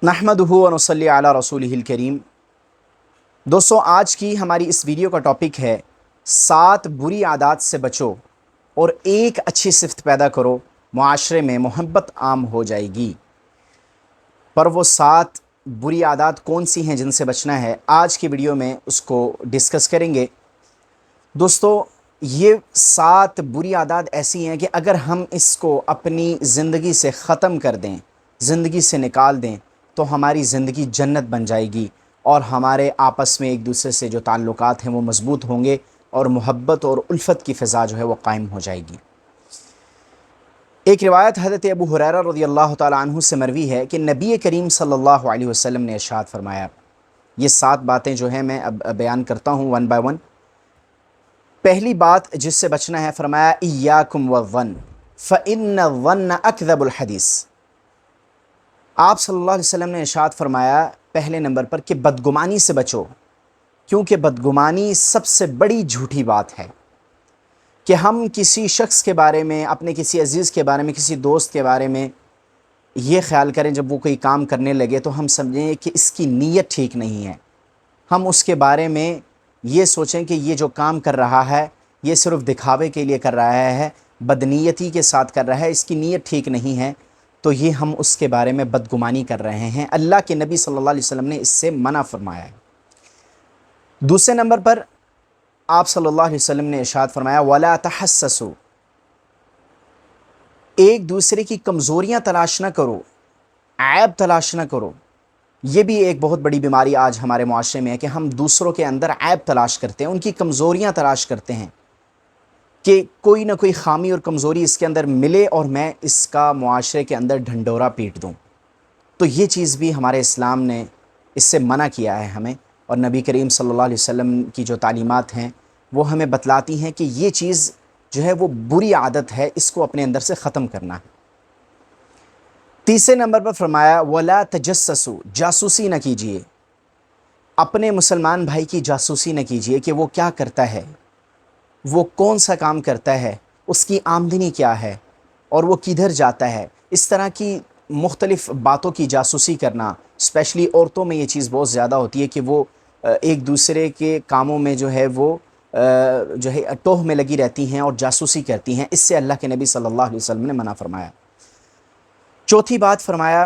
نحمدہ و نصلی علی رسولہ الکریم۔ دوستوں، آج کی ہماری اس ویڈیو کا ٹاپک ہے 7 بری عادات سے بچو اور ایک اچھی صفت پیدا کرو، معاشرے میں محبت عام ہو جائے گی۔ پر وہ 7 بری عادات کون سی ہیں جن سے بچنا ہے، آج کی ویڈیو میں اس کو ڈسکس کریں گے۔ دوستو، یہ 7 بری عادات ایسی ہیں کہ اگر ہم اس کو اپنی زندگی سے ختم کر دیں، زندگی سے نکال دیں، تو ہماری زندگی جنت بن جائے گی اور ہمارے آپس میں ایک دوسرے سے جو تعلقات ہیں وہ مضبوط ہوں گے اور محبت اور الفت کی فضا جو ہے وہ قائم ہو جائے گی۔ ایک روایت حضرت ابو ہریرہ رضی اللہ تعالیٰ عنہ سے مروی ہے کہ نبی کریم صلی اللہ علیہ وسلم نے ارشاد فرمایا، یہ 7 باتیں جو ہیں میں اب بیان کرتا ہوں ون بائی ون۔ پہلی بات جس سے بچنا ہے، فرمایا ایاکم والظن فإن الظن اکذب الحدیث۔ آپ صلی اللہ علیہ وسلم نے ارشاد فرمایا پہلے نمبر پر کہ بدگمانی سے بچو، کیونکہ بدگمانی سب سے بڑی جھوٹی بات ہے۔ کہ ہم کسی شخص کے بارے میں، اپنے کسی عزیز کے بارے میں، کسی دوست کے بارے میں یہ خیال کریں جب وہ کوئی کام کرنے لگے تو ہم سمجھیں کہ اس کی نیت ٹھیک نہیں ہے۔ ہم اس کے بارے میں یہ سوچیں کہ یہ جو کام کر رہا ہے یہ صرف دکھاوے کے لیے کر رہا ہے، بدنیتی کے ساتھ کر رہا ہے، اس کی نیت ٹھیک نہیں ہے، تو یہ ہم اس کے بارے میں بدگمانی کر رہے ہیں۔ اللہ کے نبی صلی اللہ علیہ وسلم نے اس سے منع فرمایا ہے۔ دوسرے نمبر پر آپ صلی اللہ علیہ وسلم نے ارشاد فرمایا وَلَا تَحَسَّسُوا، ایک دوسرے کی کمزوریاں تلاش نہ کرو، عیب تلاش نہ کرو۔ یہ بھی ایک بہت بڑی بیماری آج ہمارے معاشرے میں ہے کہ ہم دوسروں کے اندر عیب تلاش کرتے ہیں، ان کی کمزوریاں تلاش کرتے ہیں کہ کوئی نہ کوئی خامی اور کمزوری اس کے اندر ملے اور میں اس کا معاشرے کے اندر ڈھنڈورا پیٹ دوں۔ تو یہ چیز بھی ہمارے اسلام نے اس سے منع کیا ہے ہمیں، اور نبی کریم صلی اللہ علیہ وسلم کی جو تعلیمات ہیں وہ ہمیں بتلاتی ہیں کہ یہ چیز جو ہے وہ بری عادت ہے، اس کو اپنے اندر سے ختم کرنا ہے۔ تیسرے نمبر پر فرمایا وَلَا تَجَسَّسُوا، جاسوسی نہ کیجیے، اپنے مسلمان بھائی کی جاسوسی نہ کیجیے کہ وہ کیا کرتا ہے، وہ کون سا کام کرتا ہے، اس کی آمدنی کیا ہے اور وہ کدھر جاتا ہے۔ اس طرح کی مختلف باتوں کی جاسوسی کرنا، اسپیشلی عورتوں میں یہ چیز بہت زیادہ ہوتی ہے کہ وہ ایک دوسرے کے کاموں میں جو ہے وہ جو ہے ٹوہ میں لگی رہتی ہیں اور جاسوسی کرتی ہیں۔ اس سے اللہ کے نبی صلی اللہ علیہ وسلم نے منع فرمایا۔ چوتھی بات فرمایا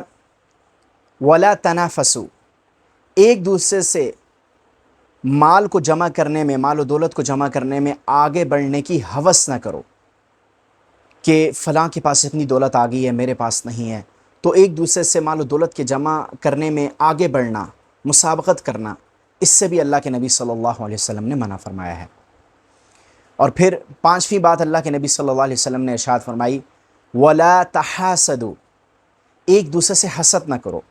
وَلَا تَنَافَسُوا، ایک دوسرے سے مال کو جمع کرنے میں، مال و دولت کو جمع کرنے میں آگے بڑھنے کی ہوس نہ کرو کہ فلاں کے پاس اتنی دولت آ گئی ہے میرے پاس نہیں ہے، تو ایک دوسرے سے مال و دولت کے جمع کرنے میں آگے بڑھنا، مسابقت کرنا، اس سے بھی اللہ کے نبی صلی اللہ علیہ وسلم نے منع فرمایا ہے۔ اور پھر 5ویں بات اللہ کے نبی صلی اللہ علیہ وسلم نے ارشاد فرمائی وَلَا تَحَاسَدُوا، ایک دوسرے سے حسد نہ کرو۔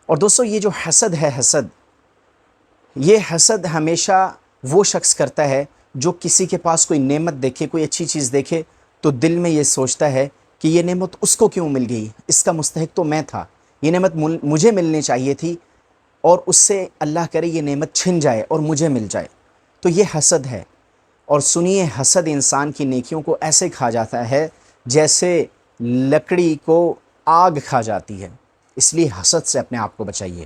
اور دوستو، یہ جو حسد ہے، یہ حسد ہمیشہ وہ شخص کرتا ہے جو کسی کے پاس کوئی نعمت دیکھے، کوئی اچھی چیز دیکھے تو دل میں یہ سوچتا ہے کہ یہ نعمت اس کو کیوں مل گئی، اس کا مستحق تو میں تھا، یہ نعمت مجھے ملنی چاہیے تھی، اور اس سے اللہ کرے یہ نعمت چھن جائے اور مجھے مل جائے۔ تو یہ حسد ہے۔ اور سنیے، حسد انسان کی نیکیوں کو ایسے کھا جاتا ہے جیسے لکڑی کو آگ کھا جاتی ہے، اس لیے حسد سے اپنے آپ کو بچائیے۔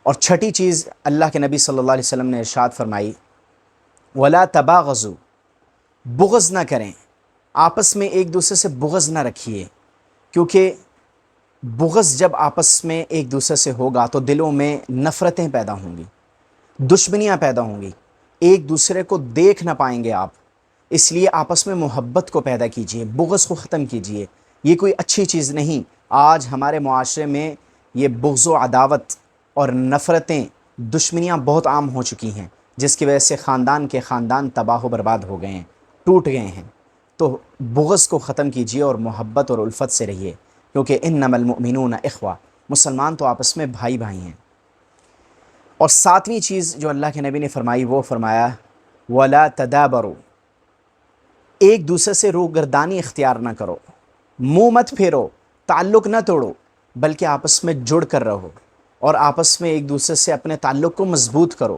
اور چھٹی چیز اللہ کے نبی صلی اللہ علیہ وسلم نے ارشاد فرمائی وَلَا تَبَاغَضُوا، بغض نہ کریں، آپس میں ایک دوسرے سے بغض نہ رکھیے، کیونکہ بغض جب آپس میں ایک دوسرے سے ہوگا تو دلوں میں نفرتیں پیدا ہوں گی، دشمنیاں پیدا ہوں گی، ایک دوسرے کو دیکھ نہ پائیں گے آپ۔ اس لیے آپس میں محبت کو پیدا کیجیے، بغض کو ختم کیجیے۔ یہ کوئی اچھی چیز نہیں۔ آج ہمارے معاشرے میں یہ بغض و عداوت اور نفرتیں، دشمنیاں بہت عام ہو چکی ہیں، جس کی وجہ سے خاندان کے خاندان تباہ و برباد ہو گئے ہیں، ٹوٹ گئے ہیں۔ تو بغض کو ختم کیجیے اور محبت اور الفت سے رہیے، کیونکہ انما المؤمنون اخوہ، مسلمان تو آپس میں بھائی بھائی ہیں۔ اور 7ویں چیز جو اللہ کے نبی نے فرمائی وہ فرمایا وَلَا تَدَابَرُوا، ایک دوسرے سے روگردانی اختیار نہ کرو، منہ مت پھیرو، تعلق نہ توڑو، بلکہ آپس میں جڑ کر رہو اور آپس میں ایک دوسرے سے اپنے تعلق کو مضبوط کرو۔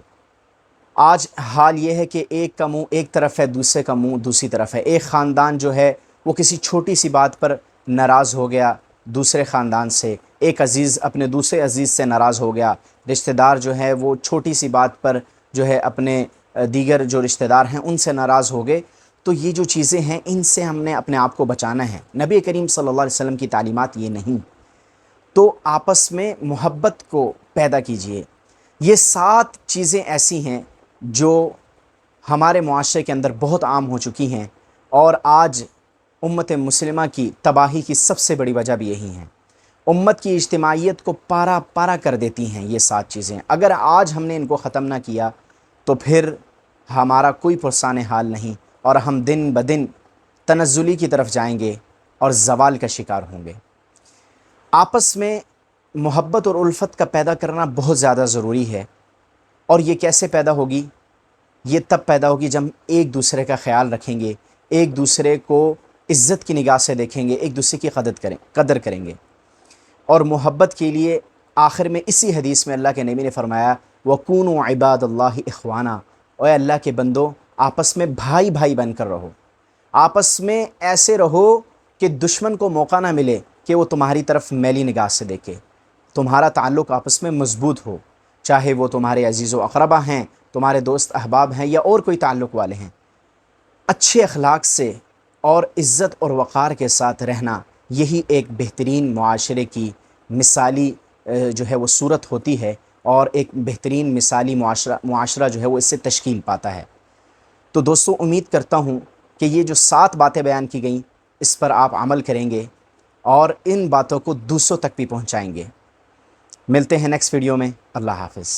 آج حال یہ ہے کہ ایک کا منہ ایک طرف ہے، دوسرے کا منہ دوسری طرف ہے۔ ایک خاندان جو ہے وہ کسی چھوٹی سی بات پر ناراض ہو گیا، دوسرے خاندان سے، ایک عزیز اپنے دوسرے عزیز سے ناراض ہو گیا، رشتہ دار جو ہے وہ چھوٹی سی بات پر جو ہے اپنے دیگر جو رشتہ دار ہیں ان سے ناراض ہو گئے، تو یہ جو چیزیں ہیں ان سے ہم نے اپنے آپ کو بچانا ہے۔ نبی کریم صلی اللہ علیہ وسلم کی تعلیمات یہ نہیں، تو آپس میں محبت کو پیدا کیجئے۔ یہ 7 چیزیں ایسی ہیں جو ہمارے معاشرے کے اندر بہت عام ہو چکی ہیں، اور آج امت مسلمہ کی تباہی کی سب سے بڑی وجہ بھی یہی ہیں۔ امت کی اجتماعیت کو پارا پارا کر دیتی ہیں یہ 7 چیزیں۔ اگر آج ہم نے ان کو ختم نہ کیا تو پھر ہمارا کوئی پرسان حال نہیں، اور ہم دن بدن تنزلی کی طرف جائیں گے اور زوال کا شکار ہوں گے۔ آپس میں محبت اور الفت کا پیدا کرنا بہت زیادہ ضروری ہے، اور یہ کیسے پیدا ہوگی؟ یہ تب پیدا ہوگی جب ہم ایک دوسرے کا خیال رکھیں گے، ایک دوسرے کو عزت کی نگاہ سے دیکھیں گے، ایک دوسرے کی قدر کریں گے۔ اور محبت کے لیے آخر میں اسی حدیث میں اللہ کے نبی نے فرمایا وَكُونُوا عِبَادَ اللَّهِ إِخْوَانًا، اے اللہ کے بندو آپس میں بھائی بھائی بن کر رہو، آپس میں ایسے رہو کہ دشمن کو موقع نہ ملے کہ وہ تمہاری طرف میلی نگاہ سے دیکھے، تمہارا تعلق آپس میں مضبوط ہو، چاہے وہ تمہارے عزیز و اقربا ہیں، تمہارے دوست احباب ہیں، یا اور کوئی تعلق والے ہیں۔ اچھے اخلاق سے اور عزت اور وقار کے ساتھ رہنا، یہی ایک بہترین معاشرے کی مثالی جو ہے وہ صورت ہوتی ہے، اور ایک بہترین مثالی معاشرہ جو ہے وہ اس سے تشکیل پاتا ہے۔ تو دوستو، امید کرتا ہوں کہ یہ جو 7 باتیں بیان کی گئیں اس پر آپ عمل کریں گے اور ان باتوں کو دوسروں تک بھی پہنچائیں گے۔ ملتے ہیں نیکسٹ ویڈیو میں۔ اللہ حافظ۔